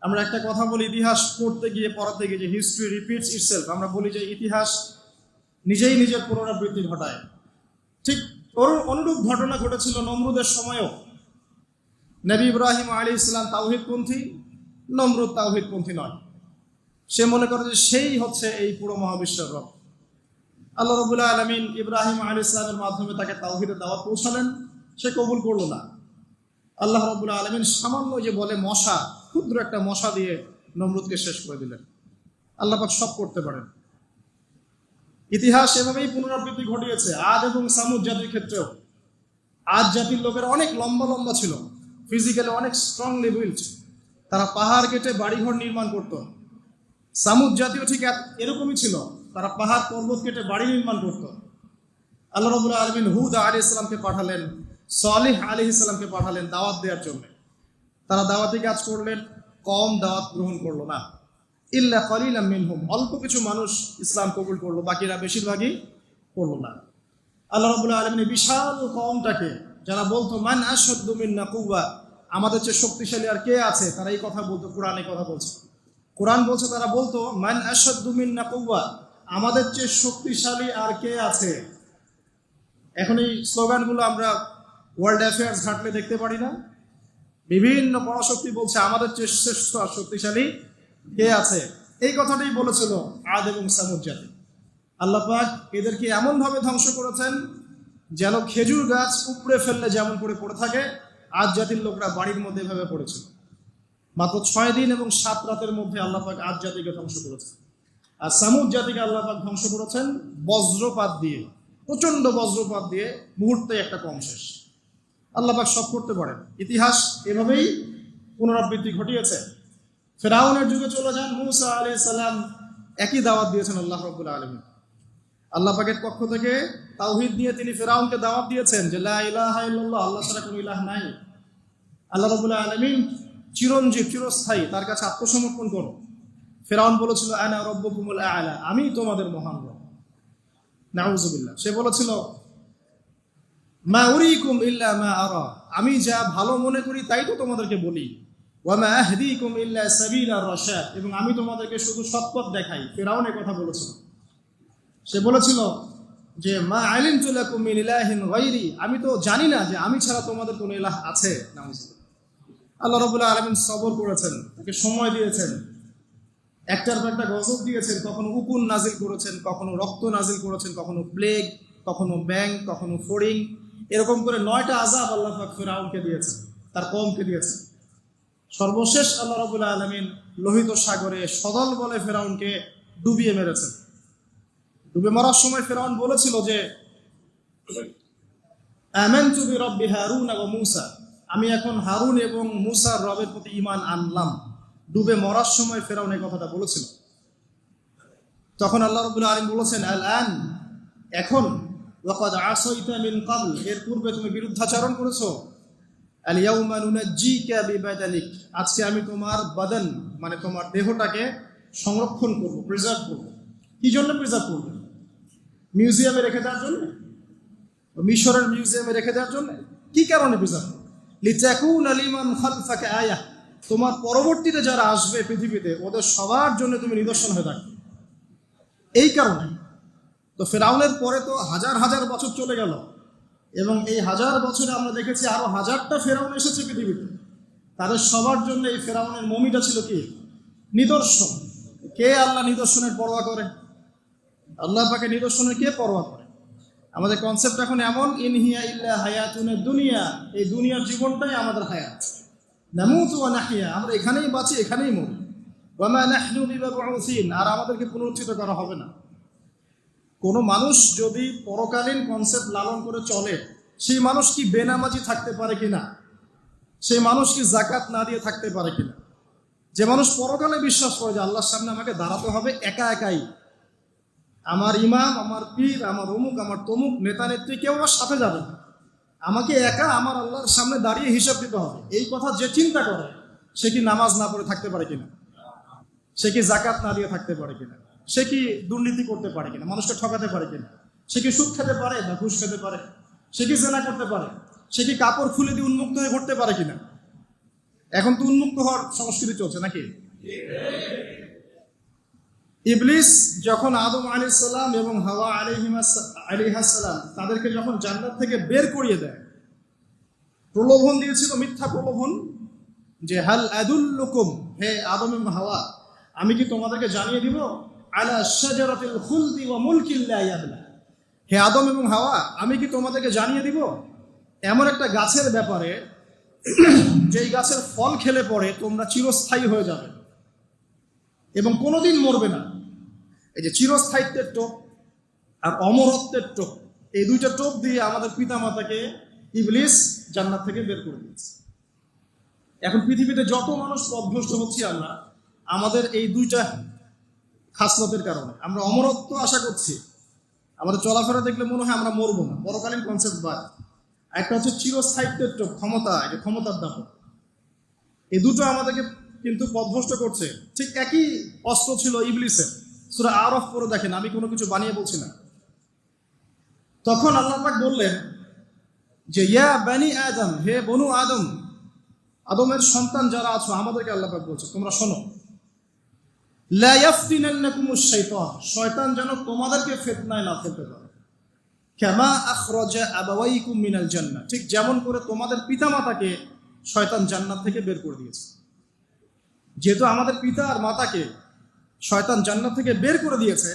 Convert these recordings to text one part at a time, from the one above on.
আমরা একটা কথা বলি, ইতিহাস পড়তে গিয়ে পড়াতে গিয়ে, যে হিস্ট্রি রিপিটস ইটসেলফ। আমরা বলি যে ইতিহাস নিজেই নিজের পুনরাবৃত্তি ঘটায়। ঠিক অনুরূপ ঘটনা ঘটেছিল নমরুদের সময়ও। নবী ইব্রাহিম আলাইহিস সালাম তাওহীদপন্থী, নমরুদ তাওহীদপন্থী নয়। সে মনে করে যে সেই হচ্ছে এই পুরো মহাবিশ্বের রব। আল্লাহ রাব্বুল আলামিন ইব্রাহিম আলাইহিস সালামের মাধ্যমে তাকে তাওহীদের দাওয়াত পৌঁছালেন, সে কবুল করল না। আল্লাহ রাব্বুল আলামিন সামান্য যে বলে মশা, ক্ষুদ্র একটা মশা দিয়ে নমরুদকে শেষ করে দিলেন। আল্লাহ পাক সব করতে পারেন। ইতিহাস এভাবেই পুনরাবৃত্তি ঘটিয়েছে আদ এবং সামুদ জাতির ক্ষেত্রেও। আদ জাতির লোকেরা অনেক লম্বা লম্বা ছিল, ফিজিক্যালি অনেক স্ট্রংলি বিল্ট। তারা পাহাড় কেটে বাড়িঘর নির্মাণ করত। সামুদ জাতিও ঠিক এরকমই ছিল, তারা পাহাড় পর্বত কেটে বাড়ি নির্মাণ করত। আল্লাহ রাব্বুল আলামিন হুদ আলাইহিস সালামকে পাঠালেন, সালেহ আলাইহিস সালামকে পাঠালেন দাওয়াত দেওয়ার জন্য। তারা দাওয়াতি কাজ করলেন, কম দাওয়াত গ্রহণ করলো না। ইল্লা কলিলাম মিনহুম, অল্প কিছু মানুষ ইসলাম কবুল করলো, বাকিরা বেশিরভাগই করলো না। আল্লাহ রাব্বুল আলামিন বিশাল কওমটাকে, যারা বলতো মান আশাদ্দু মিন্না কুওয়া, আমাদের চেয়ে শক্তিশালী আর কে আছে, তারা এই কথা বলতো। কোরআনে কথা বলছে, কোরআন বলছে, তারা বলতো মান আশাদ্দু মিন্না কুওয়া, আমাদের চেয়ে শক্তিশালী আর কে আছে। এখন এই স্লোগানগুলো আমরা ওয়ার্ল্ড অ্যাফেয়ার্স ঘাটলে দেখতে পারি না? বিভিন্ন পরাশক্তি বলছে আমাদের চেয়ে শ্রেষ্ঠ আর শক্তিশালী কে আছে। এই কথাটাই বলেছিল আদ এবং সামুদ জাতি। আল্লাহ পাক এদেরকে এমনভাবে ধ্বংস করেছেন যেন খেজুর গাছ উপড়ে ফেললে যেমন করে পড়ে থাকে, আদ জাতির লোকরা বাড়ির মধ্যে এভাবে পড়েছিল। মাত্র 6 দিন এবং 7 রাতের মধ্যে আল্লাহ পাক আদ জাতিকে ধ্বংস করেছেন। আর সামুদ জাতিকে আল্লাহ পাক ধ্বংস করেছেন বজ্রপাত দিয়ে, প্রচন্ড বজ্রপাত দিয়ে, মুহূর্তে একটা কম শেষ। আল্লাহ পাক সব করতে পারেন। ইতিহাস এভাবেই পুনরাবৃত্তি ঘটিয়েছে। ফেরাউনের যুগে চলে যান, মূসা আলাইহিস সালাম একই দাওয়াত দিয়েছেন আল্লাহ রাব্বুল আলামিন। আল্লাহ পাকের পক্ষ থেকে তাওহীদ দিয়ে তিনি ফেরাউনকে দাওয়াত দিয়েছেন যে লা ইলাহা ইল্লাল্লাহ, আল্লাহ ছাড়া কোনো ইলাহ নাই। আল্লাহ রাব্বুল আলামিন চিরঞ্জীব, চিরস্থায়ী, তার কাছে আত্মসমর্পণ করো। ফেরাউন বলেছিল আনা রাব্বুকুমুল আ'লা, আমি তোমাদের মহান রব। নাউযুবিল্লাহ। সে বলেছিল মা উরিকুম ইল্লা মা আরা, আমি যা ভালো মনে করি তাই তো তোমাদেরকে বলি। ওয়া মা আহদিকুম ইল্লা সাবিলার রাশাদ, এবং আমি তোমাদেরকে শুধু সৎপথ দেখাই। ফিরআউন এই কথা বলেছিল। সে বলেছিল যে মা আলিমতু লাকুম মিন ইলাহিন গায়রি, আমি তো জানি না যে আমি ছাড়া তোমাদের কোনো ইলাহ আছে। নাউযুবিল্লাহ। আল্লাহ রাব্বুল আলামিন সবর করেছেন, তাকে সময় দিয়েছেন, একটার পর একটা গজব দিয়েছেন। কখনো উকুন নাজিল করেছেন, কখনো রক্ত নাজিল করেছেন, কখনো প্লেগ, কখনো ব্যাং, কখনো ফড়িং, এরকম করে 9টা আযাব আল্লাহ পাক ফিরআউনকে দিয়েছেন, তার কওমকে দিয়েছেন। সর্বশেষ আল্লাহ রাব্বুল আলামিন লোহিত সাগরে সদল বলে ফিরআউনকে ডুবিয়ে মেরেছেন। ডুবে মরার সময় ফিরআউন বলেছিল যে আমানতু বিরাব্বি হারুন ওয়া মূসা, আমি এখন হারুন এবং মূসার রবের প্রতি ঈমান আনলাম। ডুবে মরার সময় ফিরআউন এই কথাটা বলেছিল। তখন আল্লাহ রাব্বুল আলামিন বলেছেন আল আন, এখন, ওয়াকাদ আসাইতা মিন ক্বাবল, এর পূর্বে তুমি বিরুদ্ধাচরণ করেছো। আল ইয়াউমা নুনাজ্জিকা বিবাদানিক, আজকে আমি তোমার বাদন মানে তোমার দেহটাকে সংরক্ষণ করব, প্রিজার্ভ করব। কি জন্য প্রিজার্ভ করব? মিউজিয়ামে রেখে দেওয়ার জন্য? মিশরের মিউজিয়ামে রেখে দেওয়ার জন্য? কি কারণে প্রিজার্ভ? লিতাকুনা লিমান খালফাকা আয়াহ, তোমার পরবর্তীতে যারা আসবে পৃথিবীতে ওদের সবার জন্য তুমি নিদর্শন হয়ে থাকবে। এই কারণে তো ফেরাউনের পরে তো হাজার হাজার বছর চলে গেল, এবং এই হাজার বছরে আমরা দেখেছি আরো 1000টা ফেরাউন এসেছে পৃথিবীতে। তাদের সবার জন্য এই ফেরাউনের মমিটা ছিল কি? নিদর্শন। কে আল্লাহ নিদর্শনের পরোয়া করে? আল্লাহ পাকে নিদর্শনের কে পরোয়া করে? আমাদের কনসেপ্ট এখন এমন, ইন হিয়া ইল্লা হায়াতুনাদ দুনিয়া, এই দুনিয়ার জীবনটাই আমাদের হায়াত। নামুতু ওয়া নাহইয়া, আমরা এখানেই বাঁচি, এখানেই মরি। ওয়া মা নাহনু বিমাবউসিন, আর আমাদেরকে পুনরুত্থিত করা হবে না। কোনো মানুষ যদি পরকালীন কনসেপ্ট লালন করে চলে, সেই মানুষ কি বেনামাজি থাকতে পারে কিনা? সেই মানুষ কি যাকাত না দিয়ে থাকতে পারে কিনা? যে মানুষ পরকালে বিশ্বাস করে যে আল্লাহর সামনে আমাকে দাঁড়াতে হবে একা একাই, আমার ইমাম, আমার পীর, আমার অমুক, আমার তমুক নেতা নেত্রী কেউ আমার সাথে যাবে না, আমাকে একা আমার আল্লাহর সামনে দাঁড়িয়ে হিসাব দিতে হবে, এই কথা যে চিন্তা করে, সে কি নামাজ না পড়ে থাকতে পারে কিনা? সে কি যাকাত না দিয়ে থাকতে পারে কিনা? সে কি দুর্নীতি করতে পারে কিনা? মানুষকে ঠকাতে পারে কিনা? সে কি সুদ খেতে পারে না ঘুষ খেতে পারে? সে কি জেনা করতে পারে? সে কি কাপড় খুলে দিয়ে উন্মুক্ত হয়ে ঘুরতে পারে কিনা? এখন তো উন্মুক্ত হওয়ার সংস্কৃতি চলছে নাকি? ইবলিস যখন আদম আলাইহিস সালাম এবং হাওয়া আলাইহিস সালাম তাদেরকে যখন জান্নাত থেকে বের করিয়ে দেয়, প্রলোভন দিয়েছিল, মিথ্যা প্রলোভন, যে হাল আদুল্লুকুম, হে আদম এবং হাওয়া, আমি কি তোমাদেরকে জানিয়ে দিব, আলা শাজারাতিল খুলদি ওয়া মুলকিন লা ইয়াবলা, হে আদম এবং হাওয়া, আমি কি তোমাদেরকে জানিয়ে দিব এমন একটা গাছের ব্যাপারে যেই গাছের ফল খেলে পরে তোমরা চিরস্থায়ী হয়ে যাবে এবং কোনোদিন মরবে না। এই যে চিরস্থায়িত্বের টোপ আর অমরত্বের টোপ, এই দুইটা টোপ দিয়ে আমাদের পিতামাতাকে ইবলিস জান্নাত থেকে বের করে দিয়েছে। এখন পৃথিবীতে যত মানুষ পথভ্রষ্ট হচ্ছি আমরা, আমাদের এই দুইটা খাসলতের কারণে। আমরা অমরত্ব আশা করছি, আমাদের চলাফেরা দেখলে মনে হয় আমরা মরবো না, পরকালীন কনসেপ্ট বাদ। একটা হচ্ছে চিরস্থায়িত্বের টোপ, ক্ষমতা, এটা ক্ষমতার দাপট। এই দুটো আমাদেরকে কিন্তু পথভ্রষ্ট করছে। ঠিক একই অস্ত্র ছিল ইবলিসের। সূরা আরফ পড়ে দেখেন, আমি কোনো কিছু বানিয়ে বলছি না। তখন আল্লাহ পাক বললেন যে ইয়া বানি আদম, হে বনু আদম, আদমের সন্তান যারা আছো, আমাদেরকে আল্লাহ পাক বলছে তোমরা শোনো, লা ইয়াফতিনান্নাকুমুশ শাইতান, শয়তান যেন তোমাদেরকে ফিতনায় না ফেলতে পারে। কামা আখরাজা আবাওয়াইকুম মিনাল জান্নাহ, ঠিক যেমন করে তোমাদের পিতামাতাকে শয়তান জান্নাত থেকে বের করে দিয়েছে। যেহেতু আমাদের পিতা আর মাতাকে শয়তান জান্নাত থেকে বের করে দিয়েছে,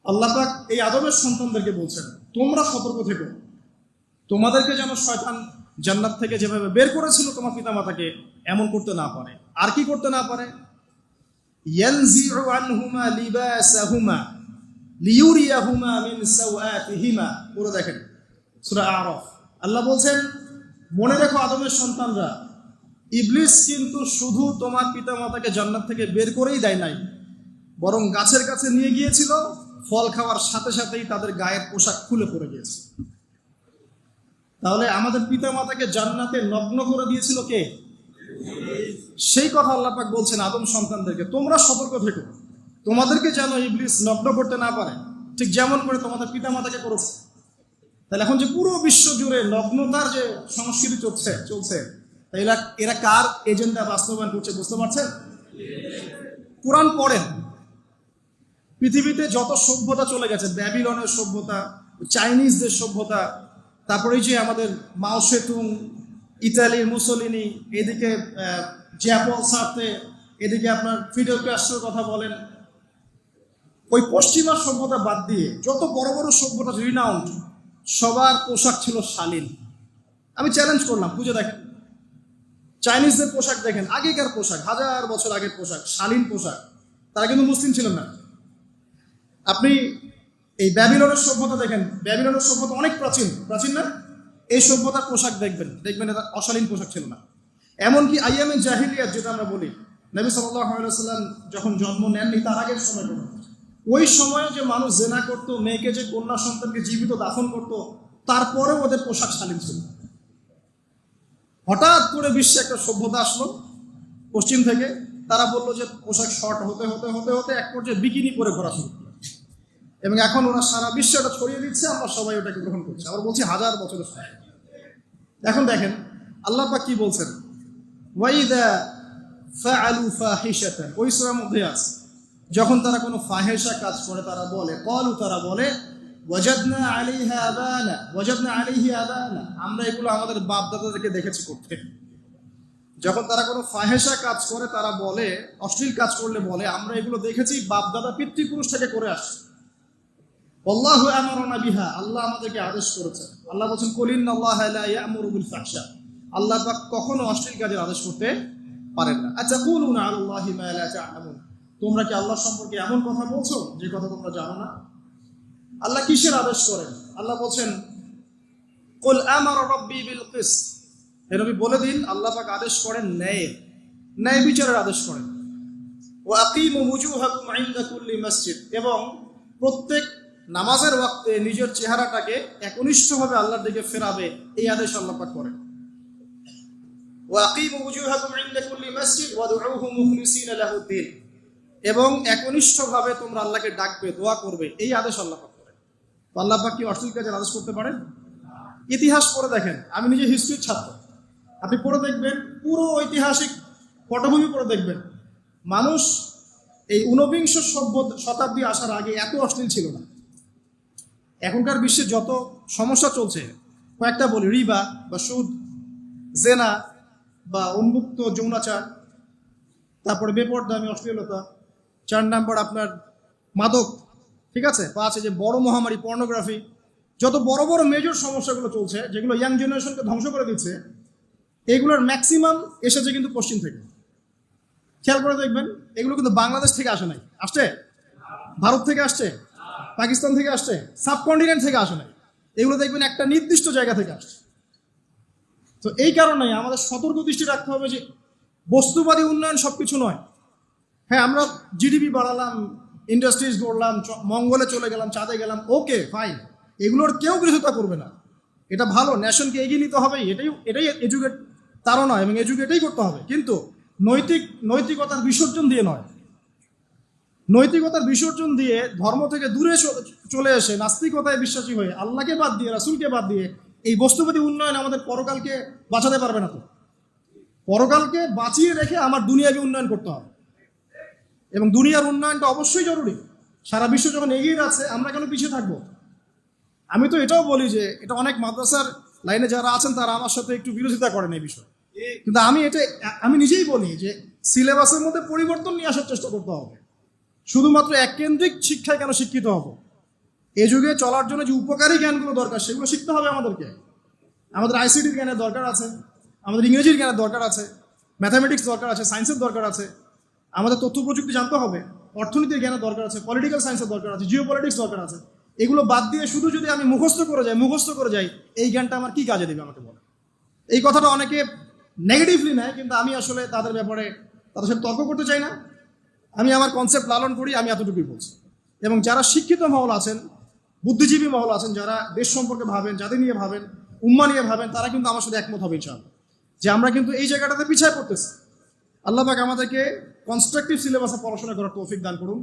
আল্লাহ পাক এই আদমের সন্তানদেরকে বলছেন তোমরা সতর্ক থেকো, তোমাদেরকে যেন শয়তান জান্নাত থেকে যেভাবে বের করেছিল তোমার পিতামাতাকে, এমন করতে না পারে। আর কি করতে না পারে? ইয়ানজিউ আনহুমা লিবাসাহুমা লিউরিয়াহুমা মিন সাওআতিহিমা। পুরো দেখেন সূরা আরফ। আল্লাহ বলছেন মনে রেখো আদমের সন্তানরা, ইবলিস কিন্তু শুধু তোমার পিতামাতাকে জান্নাত থেকে বের করেই দেয় নাই, বরং গাছের কাছে নিয়ে গিয়েছিল, ফল খাওয়ার সাথে সাথেই তাদের গায়ের পোশাক খুলে পড়ে গিয়েছে। তাহলে আমাদের পিতামাতাকে জান্নাতে নগ্ন করে দিয়েছিল কে? সেই কথা আল্লাহ পাক বলছেন আদম সন্তানদেরকে তোমরা সতর্ক থেকো, তোমাদেরকে যেন ইবলিস নগ্ন করতে না পারে, ঠিক যেমন করে তোমাদের পিতামাতাকে করেছে। তাহলে এখন যে পুরো বিশ্ব জুড়ে নগ্নতার যে সংস্কৃতি চলছে, তাইলে এরা কার এজেন্ডা বাস্তবায়ন করছে বুঝতে পারছেন? কোরআন পড়েন, পৃথিবীতে যত সভ্যতা চলে গেছে, ব্যাবিলনের সভ্যতা, চাইনিজদের সভ্যতা, তারপরে যে আমাদের মাও সেতুং, ইতালির মুসোলিনি, এদিকে জ্যাপল সার্তে, এদিকে আপনার ফিডেল ক্যাস্ট্রোর কথা বলেন, ওই পশ্চিমা সভ্যতা বাদ দিয়ে যত বড় বড় সভ্যতা রিনাউন্ড, সবার পোশাক ছিল শালীন। আমি চ্যালেঞ্জ করলাম, খুঁজে দেখেন, চাইনিজদের পোশাক দেখেন, আগেকার পোশাক, 1000 বছর আগের পোশাক, শালীন পোশাক। তারা কিন্তু মুসলিম ছিলেন না। আপনি এই ব্যাবিলনের সভ্যতা দেখেন, ব্যাবিলনের সভ্যতা অনেক প্রাচীন না? এই সভ্যতার পোশাক দেখবেন এটা অশালীন পোশাক ছিল না। এমনকি আইয়ামে জাহিলিয়াত যেটা আমরা বলি, নবী সাল্লাল্লাহু আলাইহি ওয়াসাল্লাম যখন জন্ম নেননি তার আগের সময়, ওই সময়ে যে মানুষ জেনা করতো, মেয়েকে যে কন্যা সন্তানকে জীবিত দাফন করতো, তারপরেও ওদের পোশাক শালীন ছিল। হঠাৎ করে বিশ্বে একটা সভ্যতা আসলো পশ্চিম থেকে, তারা বললো যে পোশাক শর্ট হতে হতে হতে হতে এক পর্যায়ে বিকিনি পরে ঘোরা শুরু, এবং এখন ওরা সারা বিশ্বে ওটা ছড়িয়ে দিচ্ছে, আমরা সবাই ওটাকে গ্রহণ করছি। আবার বলছি 1000 বছরের সময়। এখন দেখেন আল্লাহ পাক কি বলছেন, ওয়াইদা ফাআলু ফাহিশাতান, ওই সূরার মধ্যে আছে, যখন তারা কোনো ফাহেসা কাজ করে তারা বলে, ক্বালু, তারা বলে, ওয়াজাদনা আলাইহা আবানা, আমরা এগুলো আমাদের বাপ দাদাদেরকে দেখেছি করতে। যখন তারা কোনো ফাহেসা কাজ করে তারা বলে, অশ্লীল কাজ করলে বলে, আমরা এগুলো দেখেছি বাপ দাদা পিতৃপুরুষ থেকে করে আসছে। আল্লাহু আমারানা বিহা, আল্লাহ আমাদেরকে আদেশ করেছেন। আল্লাহ বলেন কুল ইন্নাল্লাহা লা ইয়া'মুরু বিল ফাহশা, আল্লাহ পাক কখনো অশ্লীল কাজের আদেশ করতে পারেন না। আতাকুলুনা আলাল্লাহি মা লা তা'লামুন, তোমরা কি আল্লাহ সম্পর্কে এমন কথা বলছো যে কথা তোমরা জানো না? আল্লাহ কিসের আদেশ করেন? আল্লাহ বলেন কুল আমারা রাব্বি বিল কিসত, হে নবী বলে দিন আল্লাহ পাক আদেশ করেন ন্যায় বিচারের আদেশ করেন। ওয়া আকিমু ওয়ুজুহাকুম ইনদা কুল্লি মসজিদ, এবং প্রত্যেক নামাজের ওয়াক্তে নিজের চেহারাটাকে একনিষ্ঠভাবে আল্লাহর দিকে ফেরাবে, এই আদেশ আল্লাহ পাক করেন। ওয়া আকিমু ওয়ুজুহাকুম ইনদা কুল্লি মসজিদ ওয়াদউহু মুখলিসিনা লাহুদ্দিন, এবং একনিষ্ঠভাবে তোমরা আল্লাহকে ডাকবে, দোয়া করবে, এই আদেশ আল্লাহ পাক করেন। তো আল্লাহ পাক কি অশ্লীল কাজের আদেশ করতে পারেন? ইতিহাস পড়ে দেখেন, আমি নিজে হিস্ট্রির ছাত্র, আপনি পড়ে দেখবেন পুরো ঐতিহাসিক পটভূমি পড়ে দেখবেন, মানুষ এই ঊনবিংশ শতাব্দী আসার আগে এত অশ্লীল ছিল না। এখনকার বিশ্বে যত সমস্যা চলছে, কয়েকটা বলি: রিবা বা সুদ, জেনা বা উন্মুক্ত যৌনাচার, তারপরে বেপরদামি অশ্লীলতা, 4 নাম্বার আপনার মাদক, ঠিক আছে, 5 যে বড় মহামারী পর্নোগ্রাফি, যত বড় বড় মেজর সমস্যাগুলো চলছে যেগুলো ইয়াং জেনারেশনকে ধ্বংস করে দিচ্ছে, এগুলোর ম্যাক্সিমাম এসেছে কিন্তু পশ্চিম থেকে। খেয়াল করে দেখবেন, এগুলো কিন্তু বাংলাদেশ থেকে আসে নাই, আসছে ভারত থেকে আসছে, পাকিস্তান থেকে আসছে, সাবকন্টিনেন্ট থেকে আসে নাই, এগুলো দেখবেন একটা নির্দিষ্ট জায়গা থেকে আসছে। তো এই কারণেই আমাদের সতর্ক দৃষ্টি রাখতে হবে যে বস্তুবাদী উন্নয়ন সবকিছু নয়। হ্যাঁ, আমরা জিডিপি বাড়ালাম, ইন্ডাস্ট্রিজ গড়লাম, মঙ্গলে চলে গেলাম, চাঁদে গেলাম, ওকে ফাইন, এগুলোর কেউ বিরোধিতা করবে না, এটা ভালো, নেশনকে এগিয়ে নিতে হবে, এটাই এডুকেট, তারও নয়, এবং এডুকেটেই করতে হবে, কিন্তু নৈতিকতার বিসর্জন দিয়ে নয়। নৈতিকতার বিসর্জন দিয়ে ধর্ম থেকে দূরে চলে এসে নাস্তিকতায় বিশ্বাসী হয়ে আল্লাহকে বাদ দিয়ে, রাসূলকে বাদ দিয়ে এই বস্তুবাদী উন্নয়ন আমাদের পরকালকে বাঁচাতে পারবে না। তো পরকালকে বাঁচিয়ে রেখে আমার দুনিয়াকে উন্নয়ন করতে হবে, এবং দুনিয়ার উন্নয়নটা অবশ্যই জরুরি। সারা বিশ্ব যখন এগিয়ে যাচ্ছে, আমরা কেন পিছিয়ে থাকবো? আমি তো এটাও বলি যে এটা অনেক মাদ্রাসার লাইনে যারা আছেন তারা আমার সাথে একটু বিরোধিতা করেন এই বিষয়ে, কিন্তু আমি নিজেই বলি যে সিলেবাসের মধ্যে পরিবর্তন নিয়ে আসার চেষ্টা করতে হবে। শুধুমাত্র এককেন্দ্রিক শিক্ষায় কেন শিক্ষিত হব? এ যুগে চলার জন্য যে উপকারী জ্ঞানগুলো দরকার সেগুলো শিখতে হবে আমাদেরকে। আমাদের আইসিটির জ্ঞানের দরকার আছে, আমাদের ইংরেজির জ্ঞানের দরকার আছে, ম্যাথামেটিক্স দরকার আছে, সায়েন্সের দরকার আছে, আমাদের তথ্য প্রযুক্তি জানতে হবে, অর্থনীতির জ্ঞানের দরকার আছে, পলিটিক্যাল সায়েন্সের দরকার আছে, জিও পলিটিক্স দরকার আছে। এগুলো বাদ দিয়ে শুধু যদি আমি মুখস্থ করে যাই, এই জ্ঞানটা আমার কি কাজে দেবে আমাকে বলে? এই কথাটা অনেকে নেগেটিভলি নেয়, কিন্তু আমি আসলে তাদের ব্যাপারে তাদের সাথে তর্ক করতে চাই না। আমি আমার কনসেপ্ট লালন করি, আমি এতটুকুই বলছি। এবং যারা শিক্ষিত মহল আছেন, বুদ্ধিজীবী মহল আছেন, যারা দেশ সম্পর্কে ভাবেন, জাতি নিয়ে ভাবেন, উম্মা নিয়ে ভাবেন, তারা কিন্তু আমার সাথে একমত হবে ইনশাআল্লাহ যে আমরা কিন্তু এই জায়গাটাতে পিছিয়ে পড়তেছি। আল্লাহ পাক আমাদেরকে কনস্ট্রাকটিভ সিলেবাসে পড়াশোনা করার তৌফিক দান করুন।